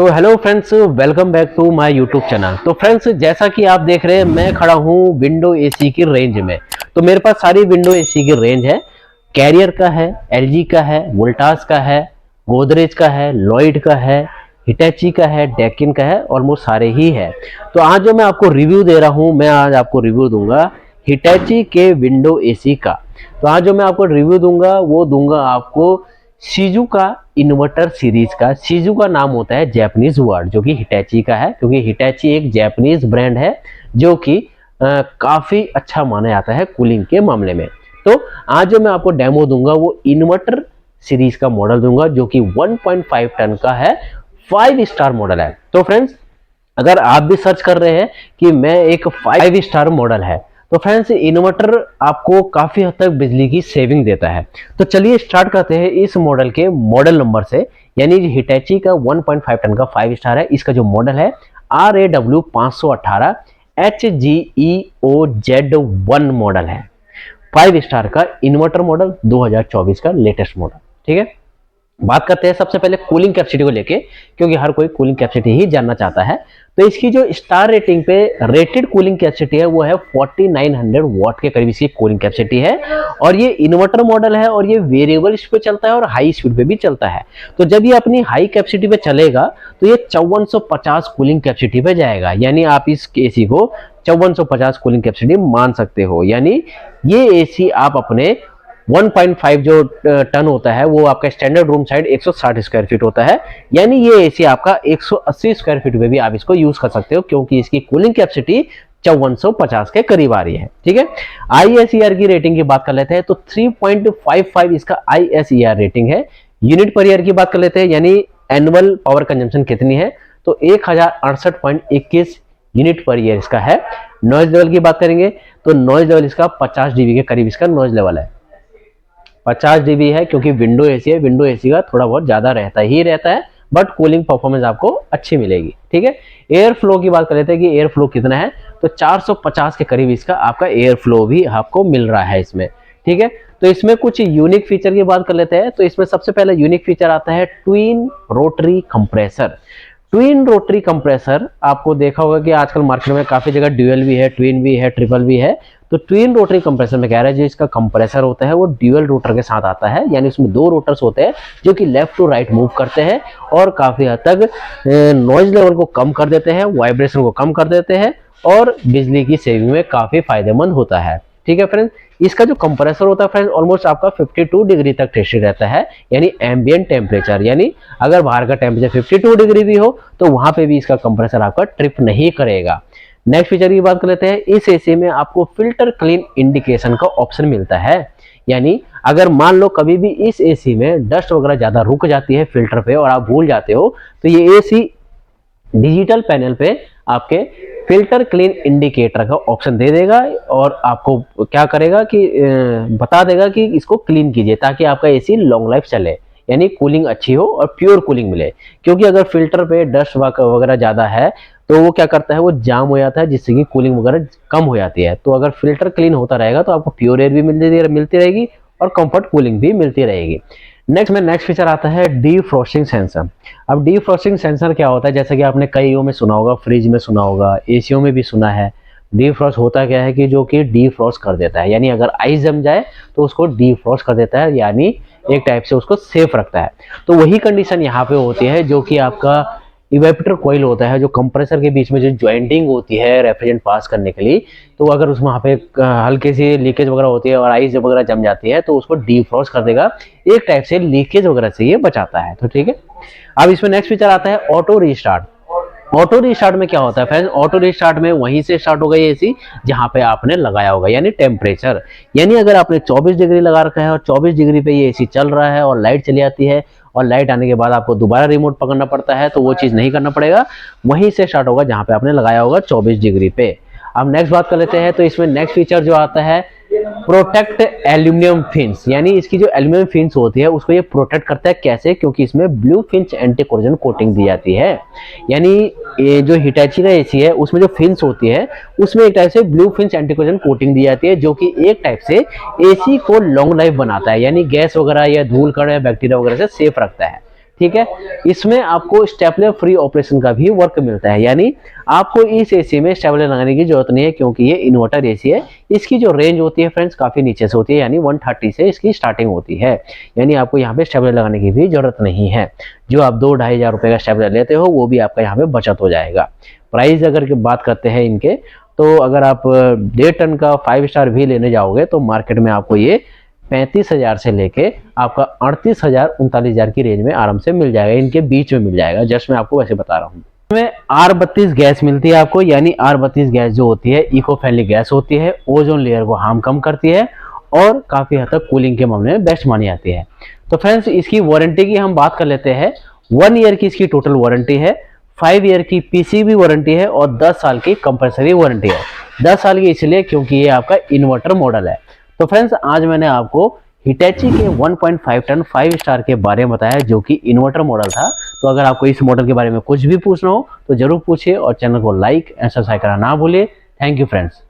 तो hello friends, welcome back to my YouTube channel. तो friends, जैसा कि आप देख रहे हैं मैं खड़ा हूं विंडो एसी की रेंज में। तो मेरे पास सारी विंडो एसी की रेंज है। कैरियर का है, एलजी का है, वोल्टास का है, गोदरेज का है, लॉयड का है, हिटैची का है, डेकिन का है, ऑलमोस्ट सारे ही है। तो आज जो मैं आपको रिव्यू दे रहा हूं, मैं आज आपको रिव्यू दूंगा हिटैची के विंडो एसी का। तो आज जो मैं आपको रिव्यू दूंगा वो दूंगा आपको शिजुका इन्वर्टर सीरीज का। शिजुका नाम होता है जैपनीज वर्ड जो कि हिटैची का है, क्योंकि हिटैची एक जैपनीज ब्रांड है जो कि काफी अच्छा माना जाता है कूलिंग के मामले में। तो आज जो मैं आपको डेमो दूंगा वो इन्वर्टर सीरीज का मॉडल दूंगा जो कि 1.5 टन का है, 5 स्टार मॉडल है। तो फ्रेंड्स, अगर आप भी सर्च कर रहे हैं कि मैं एक 5 स्टार मॉडल है, तो फ्रेंड्स इन्वर्टर आपको काफी हद तक बिजली की सेविंग देता है। तो चलिए स्टार्ट करते हैं इस मॉडल के मॉडल नंबर से। यानी हिटैची का 1.5 टन का 5 स्टार है। इसका जो मॉडल है RAW 518 HGEOZ1 मॉडल है। 5 स्टार का इन्वर्टर मॉडल, 2024 का लेटेस्ट मॉडल। ठीक है, बात करते हैं सबसे पहले कूलिंग कैपेसिटी को लेके, क्योंकि हर कोई कूलिंग कैपेसिटी ही जानना चाहता है। तो इसकी जो स्टार रेटिंग पे रेटेड कूलिंग कैपेसिटी है वो है 4900 वॉट के करीब इसकी कूलिंग कैपेसिटी है। और ये इन्वर्टर मॉडल है और ये वेरिएबल स्पीड पे चलता है और हाई स्पीड पे भी चलता है। तो जब ये अपनी हाई कैपेसिटी पे चलेगा तो ये 5450 कूलिंग कैपेसिटी पे जाएगा। यानी आप इस एसी को 5450 कूलिंग कैपेसिटी मान सकते हो। यानी ये एसी आप अपने 1.5 जो टन होता है वो आपका standard room side 160 square feet होता है। यानी ये एसी आपका 180 स्क्वायर फीट में भी आप इसको यूज कर सकते हो, क्योंकि इसकी कूलिंग कैपेसिटी 5450 के करीब आ रही है। ठीक है, ISER की रेटिंग की बात कर लेते हैं तो 3.55 इसका ISER रेटिंग है। यूनिट पर ईयर की बात कर लेते हैं, यानी एनुअल पावर कंजम्पशन कितनी है, तो 1068.21 यूनिट पर ईयर इसका है। नॉइज लेवल की बात करेंगे तो नॉइज लेवल इसका 50 dB के करीब इसका नॉइज लेवल है। 50 dB है, क्योंकि विंडो एसी है। विंडो एसी का थोड़ा बहुत ज्यादा रहता है, बट कूलिंग परफॉर्मेंस आपको अच्छी मिलेगी। ठीक है, एयर फ्लो की बात कर लेते हैं कि एयर फ्लो कितना है, तो 450 के करीब इसका आपका एयर फ्लो भी आपको मिल रहा है इसमें। ठीक है, तो इसमें कुछ यूनिक फीचर की बात कर लेते हैं। तो इसमें सबसे पहले यूनिक फीचर आता है twin rotary compressor. Twin rotary compressor आपको देखा होगा कि आजकल मार्केट में काफी जगह ड्यूअल भी है, ट्विन भी है, ट्रिपल भी है। तो ट्विन रोटरी कंप्रेसर में कह रहा है जो इसका कंप्रेसर होता है वो ड्यूअल रोटर के साथ आता है। यानी उसमें 2 रोटर्स होते हैं जो कि लेफ्ट टू राइट मूव करते हैं और काफी हद तक नॉइज लेवल को कम कर देते हैं, वाइब्रेशन को कम कर देते हैं और बिजली की सेविंग में काफी फायदेमंद होता है। ठीक है फ्रेंड्स, इसका जो कंप्रेसर होता है फ्रेंड्स ऑलमोस्ट आपका 52 डिग्री तक टेस्टेड रहता है, यानी एम्बिएंट टेम्परेचर। यानी अगर बाहर का टेम्परेचर 52 डिग्री भी हो तो वहां पे भी इसका कंप्रेसर आपका ट्रिप नहीं करेगा। नेक्स्ट फीचर की बात कर लेते हैं। इस एसी में आपको फिल्टर क्लीन इंडिकेशन का ऑप्शन मिलता है। यानी अगर मान लो कभी भी इस एसी में डस्ट वगैरह ज्यादा रुक जाती है फिल्टर पे और आप भूल जाते हो, तो ये एसी डिजिटल पैनल पे आपके फिल्टर क्लीन इंडिकेटर का ऑप्शन दे देगा और आपको क्या करेगा कि बता देगा कि इसको क्लीन कीजिए, ताकि आपका एसी लॉन्ग लाइफ चले, यानी कूलिंग अच्छी हो और प्योर कूलिंग मिले। क्योंकि अगर फिल्टर पे डस्ट वगैरह ज्यादा है तो वो क्या करता है, वो जाम हो जाता है, जिससे कि कूलिंग वगैरह कम हो जाती है। तो अगर फिल्टर क्लीन होता रहेगा तो आपको प्योर एयर भी मिलती रहेगी और कंफर्ट कूलिंग भी मिलती रहेगी। नेक्स्ट फीचर आता है डीफ्रॉस्टिंग सेंसर। अब डीफ्रॉस्टिंग सेंसर क्या होता है, जैसे कि आपने कईयों में सुना होगा, फ्रिज में सुना होगा, एसीओ में भी सुना है। डीफ्रॉस्ट होता क्या है कि जो कि डीफ्रॉस्ट कर देता है, यानी अगर आइस जम जाए तो उसको डीफ्रॉस्ट कर देता है, यानी एक टाइप से उसको सेफ रखता है। तो वही कंडीशन यहाँ पे होती है जो कि आपका इवेपोरेटर कॉइल होता है, जो कंप्रेसर के बीच में जो ज्वाइंटिंग होती है रेफ्रिजरेंट पास करने के लिए। तो अगर उसमें वहाँ पे हल्की सी लीकेज वगैरह होती है और आइस वगैरह जम जाती है तो उसको डीफ्रॉस्ट कर देगा, एक टाइप से लीकेज वगैरह से ये बचाता है। तो ठीक है, अब इसमें नेक्स्ट फीचर आता है ऑटो रीस्टार्ट। ऑटो रीस्टार्ट में क्या होता है फ्रेंड्स, ऑटो रीस्टार्ट में वहीं से स्टार्ट होगा ये एसी जहां पे आपने लगाया होगा, यानी टेम्परेचर। यानी अगर आपने 24 डिग्री लगा रखा है और 24 डिग्री पे ये एसी चल रहा है और लाइट चली आती है और लाइट आने के बाद आपको दोबारा रिमोट पकड़ना पड़ता है, तो वो चीज नहीं करना पड़ेगा, वहीं से स्टार्ट होगा जहां पे आपने लगाया होगा 24 डिग्री पे। अब नेक्स्ट बात कर लेते हैं। तो इसमें नेक्स्ट फीचर जो आता है प्रोटेक्ट एल्यूमिनियम फिन्स। यानी इसकी जो एल्यूमिनियम फिन्स होती है उसको ये प्रोटेक्ट करता है। कैसे, क्योंकि इसमें blue finch anti corrosion coating दी जाती है। यानी ये जो हिटैची का एसी है उसमें जो फिन्स होती है उसमें एक टाइप से blue finch anti corrosion coating दी जाती है, जो कि एक टाइप से एसी को लॉन्ग लाइफ बनाता है, यानी गैस वगैरह या धूल कण या बैक्टीरिया वगैरह से सेफ रखता है। ठीक है। इसमें आपको स्टेपलर फ्री ऑपरेशन का भी वर्क मिलता है, यानी आपको इस एसी में स्टेपलर लगाने की जरूरत नहीं है, क्योंकि ये इन्वर्टर एसी है। इसकी जो रेंज होती है फ्रेंड्स काफी नीचे से होती है, यानी 130 से इसकी स्टार्टिंग होती है, यानी आपको यहाँ पे स्टेपलर लगाने की भी जरूरत नहीं है। जो आप 2-2.5 हजार रुपए का स्टेपलर लेते हो वो भी आपका यहाँ पे बचत हो जाएगा। प्राइस अगर की बात करते हैं इनके, तो अगर आप 1.5 टन का 5 स्टार भी लेने जाओगे तो मार्केट में आपको ये 35,000 से लेके आपका 38,000-39,000 की रेंज में आराम से मिल जाएगा, इनके बीच में मिल जाएगा। जस्ट मैं आपको वैसे बता रहा हूँ। इसमें R32 गैस मिलती है आपको, यानी R32 गैस जो होती है इको फ्रेंडली गैस होती है, ओजोन लेयर को हार्म कम करती है और काफी हद तक कूलिंग के मामले में बेस्ट मानी जाती है। तो फ्रेंड्स इसकी वारंटी की हम बात कर लेते हैं। 1 ईयर की इसकी टोटल वारंटी है, 5 ईयर की पीसीबी वारंटी है और 10 साल की कंपलसरी वारंटी है। 10 साल की इसलिए क्योंकि ये आपका इन्वर्टर मॉडल है। तो फ्रेंड्स आज मैंने आपको हिटैची के 1.5 टन 5 स्टार के बारे में बताया, जो कि इन्वर्टर मॉडल था। तो अगर आपको इस मॉडल के बारे में कुछ भी पूछना हो तो जरूर पूछिए और चैनल को लाइक एंड सब्सक्राइब करना ना भूलिए। Thank you friends.